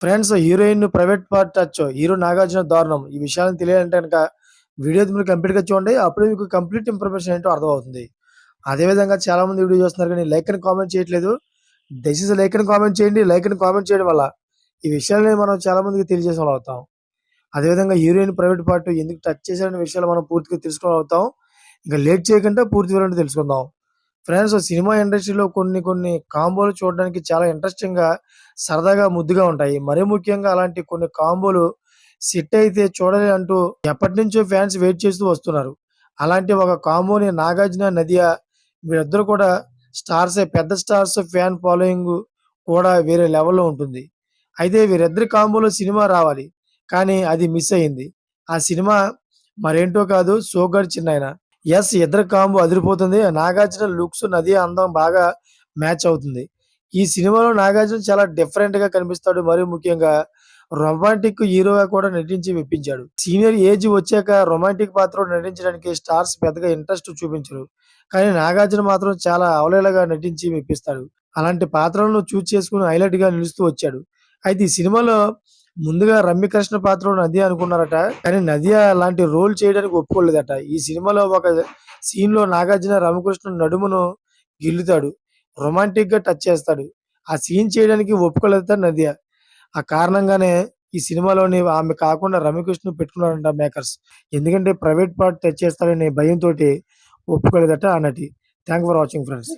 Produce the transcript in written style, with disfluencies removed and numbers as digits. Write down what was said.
Friends heroine private part touch, hero Nagarjuna దారుణం. ఈ విషయాలను తెలియాలంటే గనక వీడియో మీరు కంప్లీట్‌గా చూడండి. అప్పుడే మీకు కంప్లీట్ ఇన్ఫర్మేషన్ ఏంటో అర్థమవుతుంది. అదే విధంగా చాలామంది వీడియో చూస్తున్నారు కానీ లైక్ అని కామెంట్ చేయట్లేదు. దయచేసి లైక్ అని కామెంట్ చేయండి. లైక్ అని కామెంట్ చేయడం వల్ల ఈ విషయాలని మనం చాలా మందికి తెలియజేసేవాళ్ళం అవుతాం. అదేవిధంగా హీరోయిన్ ప్రైవేట్ పార్ట్ ఎందుకు టచ్ చేశారనే విషయాలు మనం పూర్తిగా తెలుసుకోగలుగుతాం. ఇంకా లేట్ చేయకుండా పూర్తి వివరణ తెలుసుకుందాం. ఫ్రెండ్స్ సినిమా ఇండస్ట్రీలో కొన్ని కాంబోలు చూడడానికి చాలా ఇంట్రెస్టింగ్‌గా, సరదాగా, ముద్దుగా ఉంటాయి. మరీ ముఖ్యంగా అలాంటి కొన్ని కాంబోలు హిట్ అయితే చూడాలి అంటూ ఎప్పటినుంచో ఫ్యాన్స్ వెయిట్ చేస్తూ వస్తున్నారు. అలాంటి ఒక కాంబోని నాగార్జున, నదియా వీళ్ళిద్దరూ కూడా స్టార్సే. పెద్ద స్టార్స్ ఫ్యాన్ ఫాలోయింగ్ కూడా వేరే లెవెల్‌లో ఉంటుంది. అయితే వీరిద్దరి కాంబోలో సినిమా రావాలి. కానీ అది మిస్ అయింది. ఆ సినిమా మరేంటో కాదు 'సోగ్గాడే చిన్నాయన'. యెస్, ఇద్దరి కాంబో అదిరిపోతుంది. నాగార్జున లుక్స్, నదియా అందం బాగా మ్యాచ్ అవుతుంది. ఈ సినిమాలో నాగార్జున చాలా డిఫరెంట్‌గా కనిపిస్తాడు. మరీ ముఖ్యంగా రొమాంటిక్ హీరోగా కూడా నటించి మెప్పించాడు. సీనియర్ ఏజ్ వచ్చాక రొమాంటిక్ పాత్రలో నటించడానికి స్టార్స్ పెద్దగా ఇంట్రెస్ట్ చూపించరు. కానీ నాగార్జున మాత్రం చాలా అవలీలగా నటించి మెప్పిస్తాడు. అలాంటి పాత్రలను చేసుకొని హైలైట్‌గా నిలుస్తూ వచ్చాడు. అయితే ఈ సినిమాలో ముందుగా రమ్యకృష్ణ పాత్రలో నదియా అనుకున్నారట. కానీ నదియా అలాంటి రోల్ చేయడానికి ఒప్పుకోలేదట. ఈ సినిమాలో ఒక సీన్‌లో నాగార్జున రమ్యకృష్ణ నడుమును గిల్లుతాడు. రొమాంటిక్‌గా టచ్ చేస్తాడు. ఆ సీన్ చేయడానికి ఒప్పుకోలేదట నదియా. ఆ కారణంగానే ఈ సినిమాలోని ఆమె కాకుండా రమ్యకృష్ణను పెట్టుకున్నారంట మేకర్స్. ఎందుకంటే ప్రైవేట్ పార్ట్ టచ్ చేస్తాడనే భయంతోటి ఒప్పుకోలేదట ఆ నటి. Thank for watching friends.